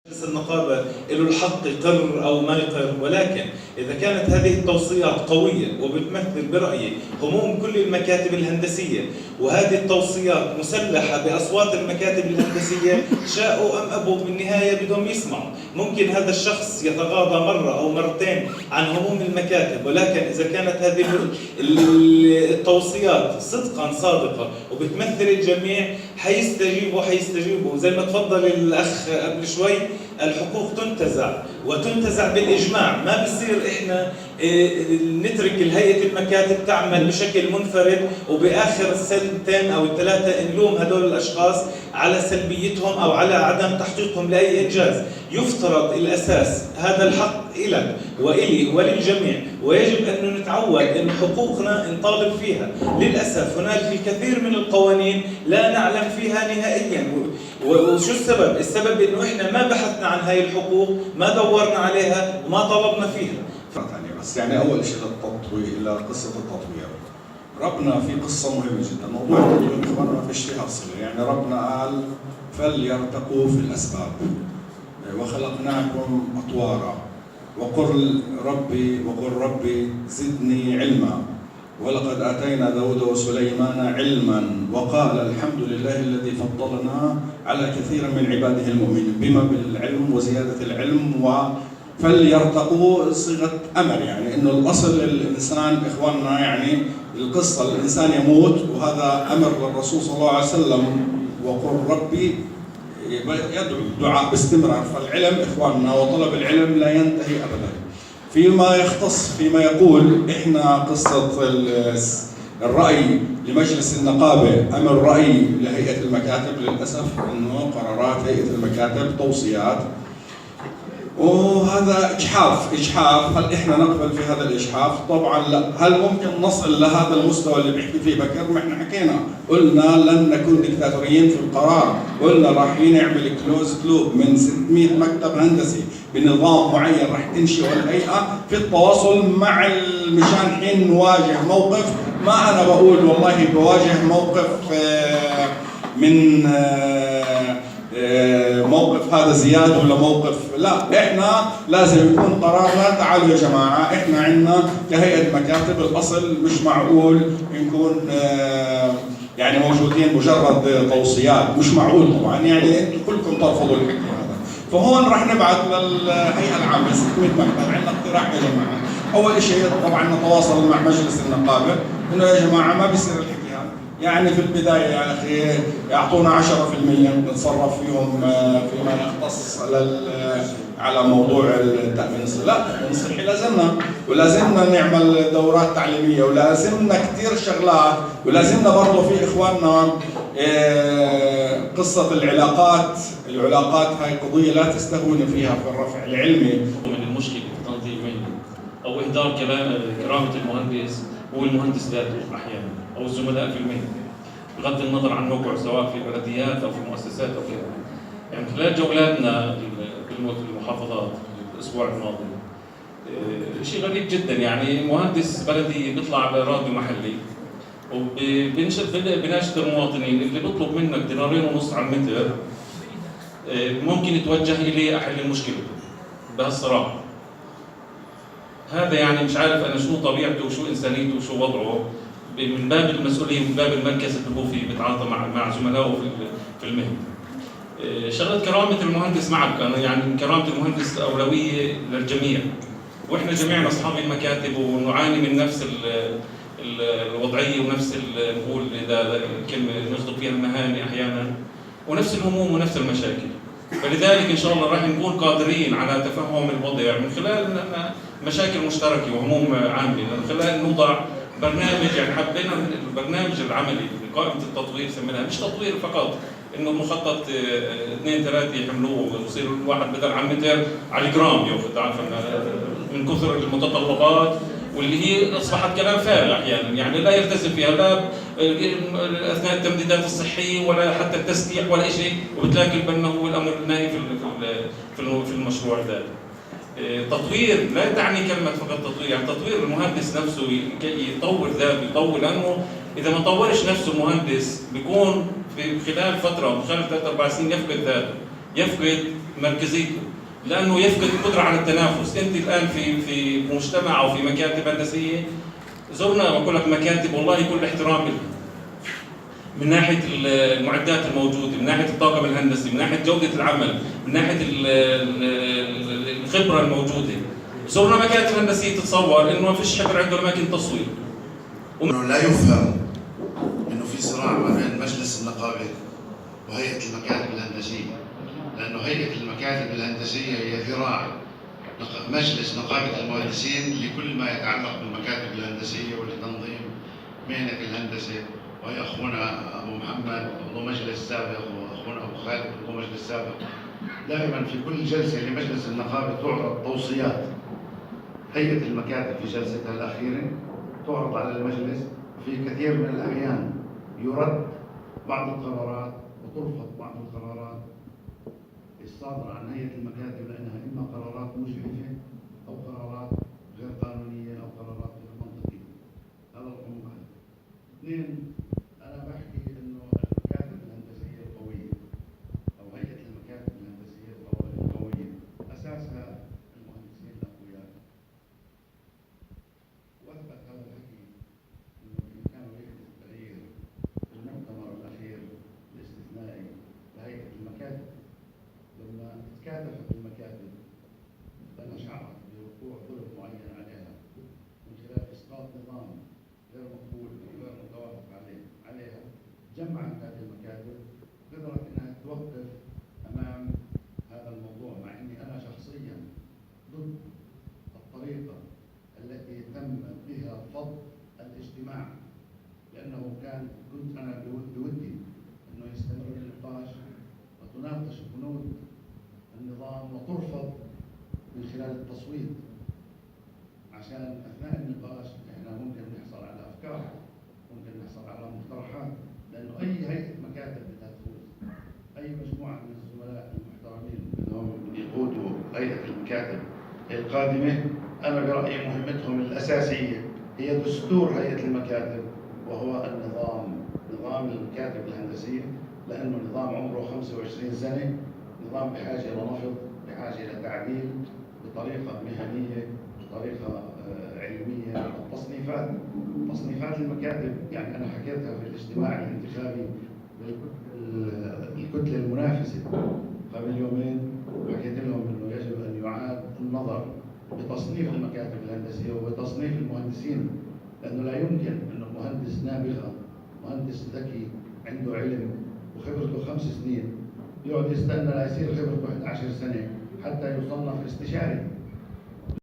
النقابة له الحق يقر أو ما يقر، ولكن إذا كانت هذه التوصيات قوية وبتمثل برأيي هموم كل المكاتب الهندسية، وهذه التوصيات مسلحة بأصوات المكاتب الهندسية، شاءوا أم أبوا بالنهاية بدهم يسمعوا. ممكن هذا الشخص يتغاضى مرة أو مرتين عن هموم المكاتب، ولكن إذا كانت هذه التوصيات صدقا صادقة وبتمثل الجميع حيستجيبوا. زي ما تفضل الأخ قبل شوي، الحقوق تنتزع بالإجماع. ما بصير إحنا نترك الهيئة المكاتب تعمل بشكل منفرد وبآخر سنتين أو ثلاثة نلوم هدول الأشخاص على سلبيتهم أو على عدم تحقيقهم لأي إنجاز. يفترض الأساس هذا الحق إلك وإلي وللجميع، ويجب أن نتعود أن حقوقنا نطالب فيها. للأسف هناك الكثير من القوانين لا نعلم فيها نهائيا. وشو السبب؟ السبب أنه إحنا ما بحثنا عن هاي الحقوق، ما دورنا عليها وما طلبنا فيها. بس يعني أول شيء إلى قصة التطوير. ربنا في قصة مهمة جدا، موضوع التطوير إخواننا ما فيش فيها صلة. يعني ربنا قال فليرتقوا في الأسباب وخلقناكم أطوارا وقل ربي زدني علما ولقد آتينا داود وسليمان علما وقال الحمد لله الذي فضلنا على كثير من عباده المؤمنين بما بالعلم وزيادة العلم. فليرتقوا صيغة أمر، يعني إنه الأصل الإنسان إخواننا، يعني القصة الإنسان يموت وهذا أمر للرسول صلى الله عليه وسلم وقل ربي يدعو دعاء باستمرار. فالعلم إخواننا وطلب العلم لا ينتهي أبدا. فيما يقول إحنا قصة الرأي لمجلس النقابة أم الرأي لهيئة المكاتب، للأسف إنه قرارات هيئة المكاتب توصيات، وهذا إجحاف. هل إحنا نقبل في هذا الإجحاف؟ طبعا لا. هل ممكن نصل لهذا المستوى اللي بيحكي فيه بكر؟ ما إحنا حكينا، قلنا لن نكون دكتاتوريين في القرار، قلنا رايحين نعمل كلوز لوب من 600 مكتب هندسي بنظام معين راح تنشئ الهيئة في التواصل مع مشان حين نواجه موقف. ما أنا بقول والله بواجه موقف من موقف هذا زياد ولا موقف، لا، احنا لازم يكون قرارنا تعالوا يا جماعه احنا عندنا كهيئه مكاتب الاصل مش معقول نكون يعني موجودين مجرد توصيات، مش معقول طبعا. يعني انتم كلكم ترفضوا الحكي هذا. فهون راح نبعث للهيئه العامه 600 مكتب، عندنا اقتراح يا جماعه. اول شيء طبعا نتواصل مع مجلس النقابه انه يا جماعه ما بيصير الحكي، يعني في البداية يا أخي يعطونا 10% نتصرف فيهم فيما يختص على موضوع التأمين الصحي. لا، التأمين الصحي ولازمنا نعمل دورات تعليمية، ولازمنا كثير شغلات، ولازمنا برضه في إخواننا قصة العلاقات هاي قضية لا تستهون فيها في الرفع العلمي. من المشكلة في تنظيم مهني أو إهدار كرامة المهندس هو المهندس ذاته أحيانا أو الزملاء في المهنة، بغض النظر عن موقع سواء في البلديات أو في المؤسسات أو غيرها. يعني خلال جولاتنا في المحافظات الأسبوع الماضي شيء غريب جدا، يعني مهندس بلدي بيطلع على راديو محلي وبناشد المواطنين اللي بيطلب منك $2.50 على المتر ممكن يتوجه إليه أحل المشكلة بهالصراحة. هذا يعني مش عارف أنا شو طبيعته وشو إنسانيته وشو وضعه من باب المسؤولية، من باب المركز اللي هو فيه بيتعاطى مع زملائه في المهنة. شغلة كرامة المهندس معك، أنا يعني كرامة المهندس أولوية للجميع، وإحنا جميعنا أصحاب المكاتب ونعاني من نفس الوضعية ونفس نقول إذا الكلمة نصدق فيها المهاني أحيانا، ونفس الهموم ونفس المشاكل. فلذلك إن شاء الله راح نكون قادرين على تفهم الوضع من خلال مشاكل مشتركة وهموم عامة، من خلال نوضع برنامج. يعني حبينا البرنامج العملي لقائمة التطوير سميناها مش تطوير فقط انه مخطط 2-3 يحملوه ويصير الواحد بدل عن متر على الجرام ياخذ، عارفه من كثر المتطلبات واللي هي اصبحت كلام فارغ احيانا، يعني لا يلتزم فيها لا اثناء التمديدات الصحيه ولا حتى التسليح ولا شيء، وبتلاقي البنا هو الامر النهائي في المشروع ذلك. تطوير لا تعني كلمة فقط تطوير، يعني تطوير المهندس نفسه يطور ذاته، يطور، لأنه إذا ما طورش نفسه المهندس بيكون في خلال فترة، خلال 3-4 سنين يفقد ذاته، يفقد مركزيته، لانه يفقد القدره على التنافس. انت الان في مجتمع او في مكاتب هندسيه، زرنا بقول لك مكاتب والله كل احترام لها من ناحيه المعدات الموجوده، من ناحيه الطاقم الهندسي، من ناحيه جوده العمل، من ناحيه الخبره الموجوده. زرنا مكاتب هندسيه تتصور انه ما فيش حبر عنده اماكن تصوير. انه لا يفهم انه في صراع ما بين مجلس النقابه وهيئه المكاتب الهندسيه، لانه هيئه المكاتب الهندسيه هي ذراع مجلس نقابه المهندسين لكل ما يتعلق بالمكاتب الهندسيه ولتنظيم مهنه الهندسه. وهي اخونا ابو محمد عضو مجلس سابق، واخونا ابو خالد عضو مجلس سابق. دائما في كل جلسه لمجلس النقابه تعرض توصيات هيئه المكاتب في جلستها الاخيره، تعرض على المجلس. وفي كثير من الأحيان يرد بعض القرارات وترفض بعض القرارات الصادرة عن هيئة المكاتب، لأنها إما قرارات مجحفة أو قرارات غير قانونية أو قرارات غير منطقية. هذا رقم واحد. اثنين، أنا بحكي إنه المكاتب الهندسية القوية أو هيئة المكاتب الهندسية القوية أساسها المهندسين الأقوياء. وأثبت هذا الحكي إنه بإمكانه يحدث تغيير في المؤتمر الأخير الاستثنائي لهيئة المكاتب، لما تكاتفت المكاتب لما شعرت بوقوع ظلم معين عليها من خلال إسقاط نظام غير مقبول وغير متوافق عليها، جمعت هذه المكاتب قدرت أنها توقف أمام هذا الموضوع، مع أني أنا شخصيا ضد الطريقة التي تم بها فض الاجتماع، لأنه كنت أنا بودي أنه يستمر النقاش وتناقش بنود النظام وترفض من خلال التصويت، عشان أثناء النقاش إحنا ممكن نحصل على أفكار، ممكن نحصل على مقترحات، لأنه أي هيئة مكاتب بدها تفوز، أي مجموعة من الزملاء المحترمين بدهم يقودوا هيئة المكاتب القادمة، أنا برأيي مهمتهم الأساسية هي دستور هيئة المكاتب، وهو نظام المكاتب الهندسية، لأنه نظام عمره 25 سنة، نظام بحاجة إلى نفض، بحاجة إلى تعديل بطريقة مهنية، بطريقة علمية. تصنيفات المكاتب يعني أنا حكيتها في الاجتماع الانتخابي للكتلة المنافسة قبل يومين، وحكيت لهم إنه يجب أن يعاد النظر بتصنيف المكاتب الهندسية وبتصنيف المهندسين، لأنه لا يمكن أنه مهندس نابغة، مهندس ذكي عنده علم وخبرته 5 سنين يقعد يستنى ليصير خبرته 11 سنة حتى يصنف استشاري.